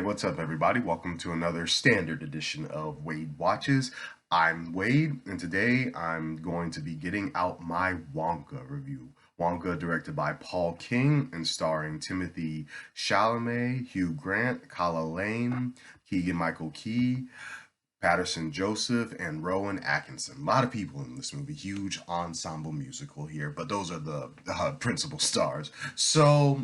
what's up, everybody? Welcome to another standard edition of Wade Watches. I'm Wade, and today I'm going to be getting out my Wonka review. Wonka, directed by Paul King and starring Timothy Chalamet, Hugh Grant, Kala Lane, Keegan-Michael Key, Patterson Joseph, and Rowan Atkinson. A lot of people in this movie. Huge ensemble musical here, but those are the principal stars. So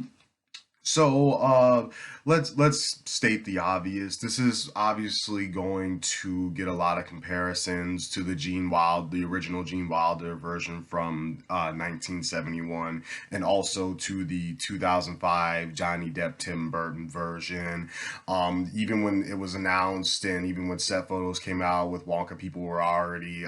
let's state the obvious. This is obviously going to get a lot of comparisons to the original Gene Wilder version from 1971, and also to the 2005 Johnny Depp Tim Burton version. Even when it was announced, and even when set photos came out with Wonka, people were already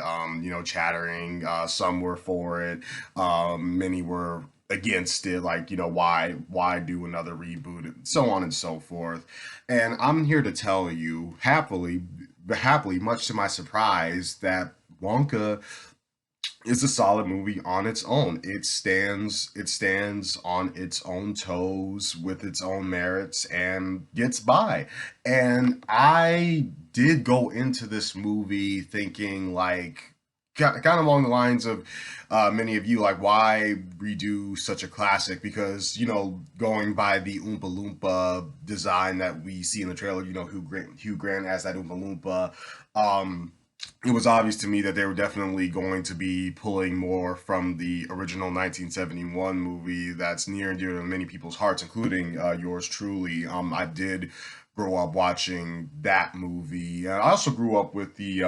chattering. Some were for it. Many were against it, like, why do another reboot, and so on and so forth. And I'm here to tell you happily, much to my surprise, that Wonka is a solid movie on its own. It stands on its own toes with its own merits and gets by. And I did go into this movie thinking, like, kind of along the lines of many of you, like, why redo such a classic? Because, going by the Oompa Loompa design that we see in the trailer, Hugh Grant as that Oompa Loompa. It was obvious to me that they were definitely going to be pulling more from the original 1971 movie that's near and dear to many people's hearts, including yours truly. I did grow up watching that movie. And I also grew up with the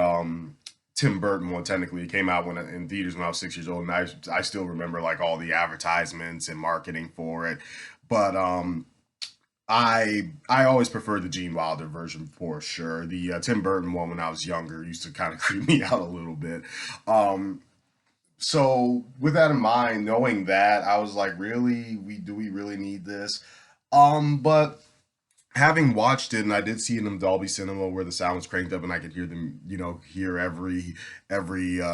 Tim Burton one. Technically, it came out in theaters when I was 6 years old, and I still remember, like, all the advertisements and marketing for it. But I always preferred the Gene Wilder version for sure. The Tim Burton one when I was younger used to kind of creep me out a little bit. Um, so with that in mind, knowing that, I was like, really, we really need this? But having watched it, and I did see it in Dolby Cinema where the sound was cranked up and I could hear them, hear every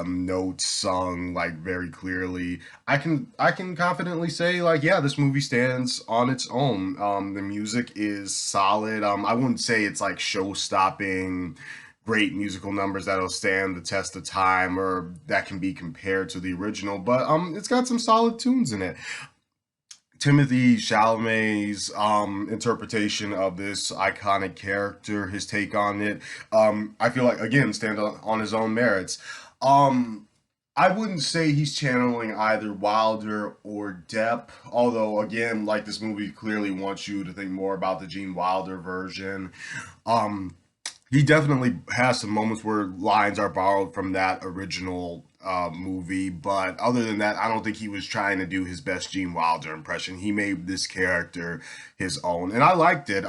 note sung, like, very clearly. I can confidently say, like, yeah, this movie stands on its own. The music is solid. I wouldn't say it's like show-stopping great musical numbers that'll stand the test of time or that can be compared to the original, but it's got some solid tunes in it. Timothy Chalamet's interpretation of this iconic character, his take on it, I feel like, again, stand on his own merits. Um, I wouldn't say he's channeling either Wilder or Depp, although, again, like, this movie clearly wants you to think more about the Gene Wilder version. Um, he definitely has some moments where lines are borrowed from that original movie, but other than that, I don't think he was trying to do his best Gene Wilder impression. He made this character his own, and I liked it.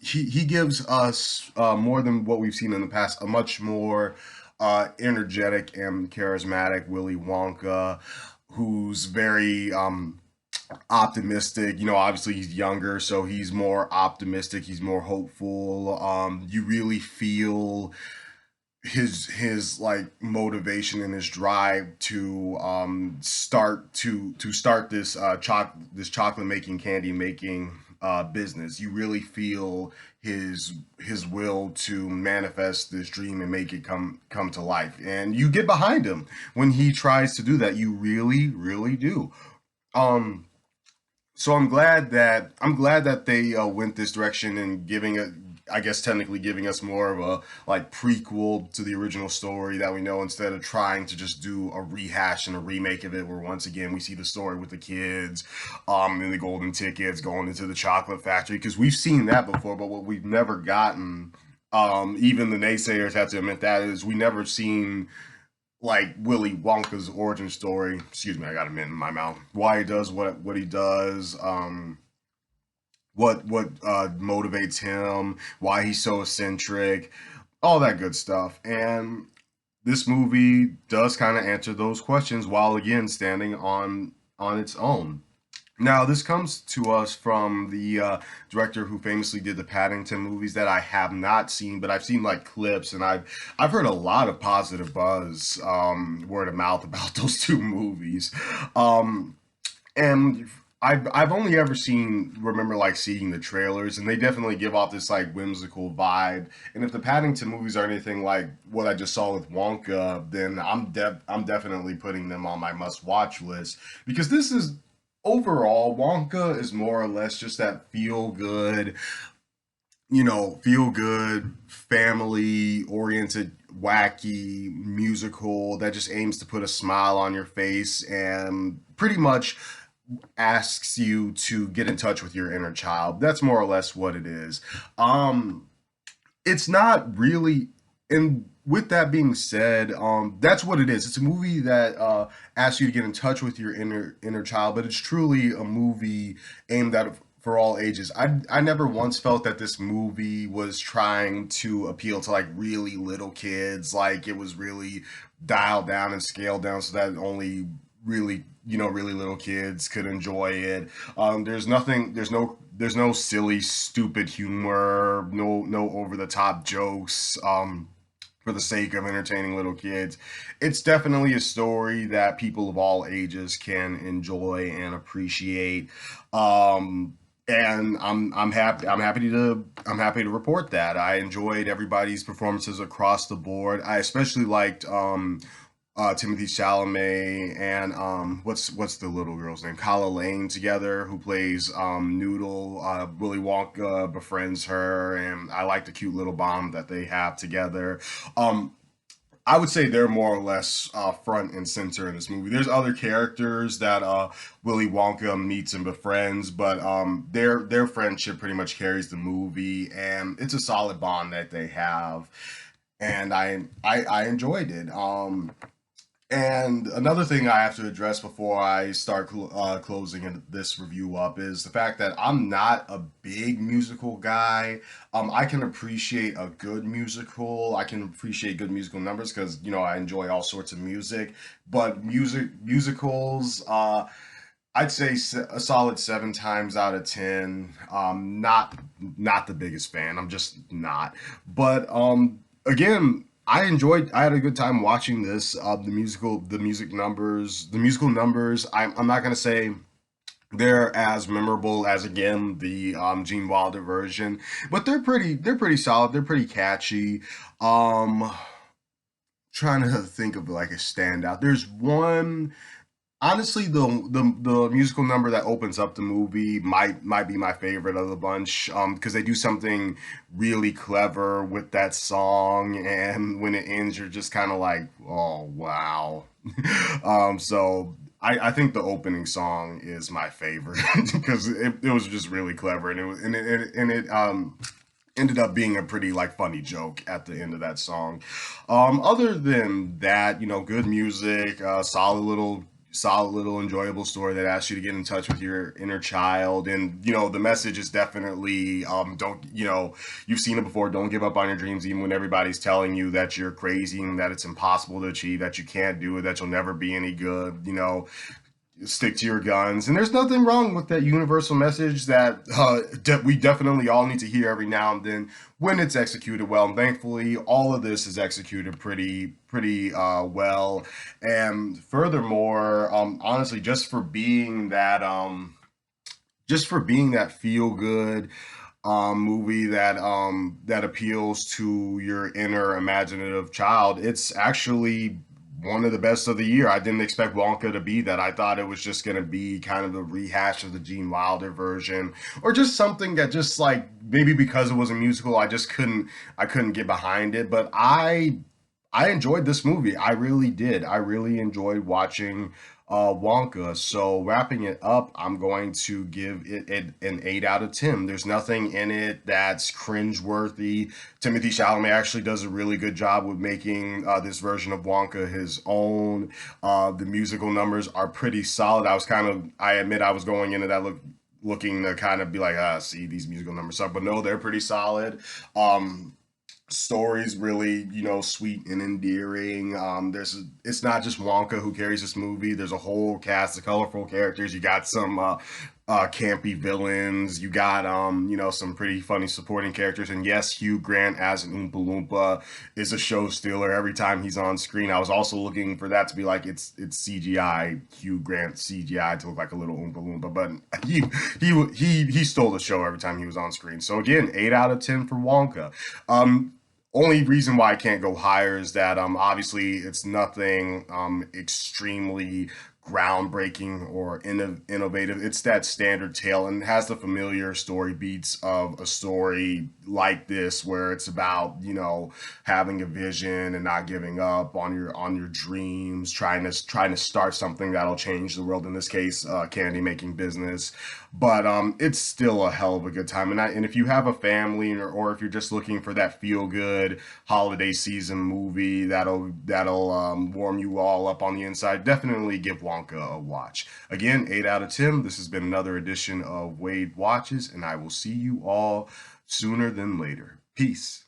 He gives us more than what we've seen in the past, a much more energetic and charismatic Willy Wonka, who's very optimistic. Obviously he's younger, so he's more optimistic, he's more hopeful. You really feel his like motivation and his drive to start this chocolate making, candy making business. You really feel his will to manifest this dream and make it come to life, and you get behind him when he tries to do that. You really do. um so I'm glad that they went this direction and giving it, I guess, technically giving us more of a, like, prequel to the original story that we know, instead of trying to just do a rehash and a remake of it, where once again we see the story with the kids, and the golden tickets going into the chocolate factory, because we've seen that before. But what we've never gotten, even the naysayers have to admit that, is we never seen, like, Willy Wonka's origin story. Excuse me, I got a mint in my mouth. Why he does what he does, what motivates him, why he's so eccentric, all that good stuff. And this movie does kind of answer those questions while, again, standing on its own. Now, this comes to us from the director who famously did the Paddington movies that I have not seen, but I've seen, like, clips, and I've heard a lot of positive buzz, word of mouth, about those two movies. Um, and I've only ever seen remember like seeing the trailers, and they definitely give off this like whimsical vibe. And if the Paddington movies are anything like what I just saw with Wonka, then I'm definitely putting them on my must watch list, because this is overall Wonka is more or less just that feel good, feel good, family oriented, wacky musical that just aims to put a smile on your face and pretty much asks you to get in touch with your inner child. That's more or less what it is. Um, it's not really, and with that being said, that's what it is. It's a movie that asks you to get in touch with your inner child, but it's truly a movie aimed at for all ages. I never once felt that this movie was trying to appeal to like really little kids, like it was really dialed down and scaled down so that only really really little kids could enjoy it. There's no silly stupid humor, no over the top jokes for the sake of entertaining little kids. It's definitely a story that people of all ages can enjoy and appreciate. I'm happy to report that I enjoyed everybody's performances across the board. I especially liked Timothy Chalamet and what's the little girl's name? Kala Lane together, who plays Noodle. Willy Wonka befriends her, and I like the cute little bond that they have together. Um, I would say they're more or less front and center in this movie. There's other characters that Willy Wonka meets and befriends, but their friendship pretty much carries the movie, and it's a solid bond that they have, and I enjoyed it. And another thing I have to address before I start closing this review up is the fact that I'm not a big musical guy. I can appreciate a good musical. I can appreciate good musical numbers because I enjoy all sorts of music. But musicals, I'd say a solid 7 times out of 10. Not the biggest fan. I'm just not. But again, I had a good time watching this. The musical numbers. I'm not gonna say they're as memorable as again the Gene Wilder version, but they're pretty solid. They're pretty catchy. Um, Trying to think of like a standout. There's one. Honestly, the musical number that opens up the movie might be my favorite of the bunch, because they do something really clever with that song, and when it ends, you're just kind of like, oh wow. So I think the opening song is my favorite because it was just really clever, and it ended up being a pretty like funny joke at the end of that song. Other than that, good music, solid little enjoyable story that asks you to get in touch with your inner child. And the message is definitely don't you've seen it before, don't give up on your dreams even when everybody's telling you that you're crazy and that it's impossible to achieve, that you can't do it, that you'll never be any good. Stick to your guns. And there's nothing wrong with that universal message that we definitely all need to hear every now and then when it's executed well. And thankfully, all of this is executed pretty well. And furthermore, honestly, just for being that feel good movie that appeals to your inner imaginative child, it's actually one of the best of the year. I didn't expect Wonka to be that. I thought it was just going to be kind of a rehash of the Gene Wilder version, or just something that just like maybe because it was a musical, I couldn't get behind it. But I enjoyed this movie. I really did. I really enjoyed watching Wonka. So wrapping it up, I'm going to give it an 8 out of 10. There's nothing in it that's cringeworthy. Timothy Chalamet actually does a really good job with making this version of Wonka his own. The musical numbers are pretty solid. I admit I was going into that looking to kind of be like, see, these musical numbers suck, but no, they're pretty solid. Story's really sweet and endearing. It's not just Wonka who carries this movie. There's a whole cast of colorful characters. You got some campy villains. You got some pretty funny supporting characters. And yes, Hugh Grant as an Oompa Loompa is a show stealer every time he's on screen. I was also looking for that to be like it's CGI, Hugh Grant CGI to look like a little Oompa Loompa, but he stole the show every time he was on screen. So again, 8 out of 10 for Wonka. Only reason why I can't go higher is that obviously it's nothing extremely groundbreaking or innovative. It's that standard tale and has the familiar story beats of a story like this, where it's about having a vision and not giving up on your dreams, trying to start something that'll change the world. In this case, candy making business. But it's still a hell of a good time. And if you have a family, or if you're just looking for that feel good holiday season movie that'll warm you all up on the inside, definitely give Wonka a watch. Again, 8 out of 10. This has been another edition of Wade Watches, and I will see you all sooner than later. Peace.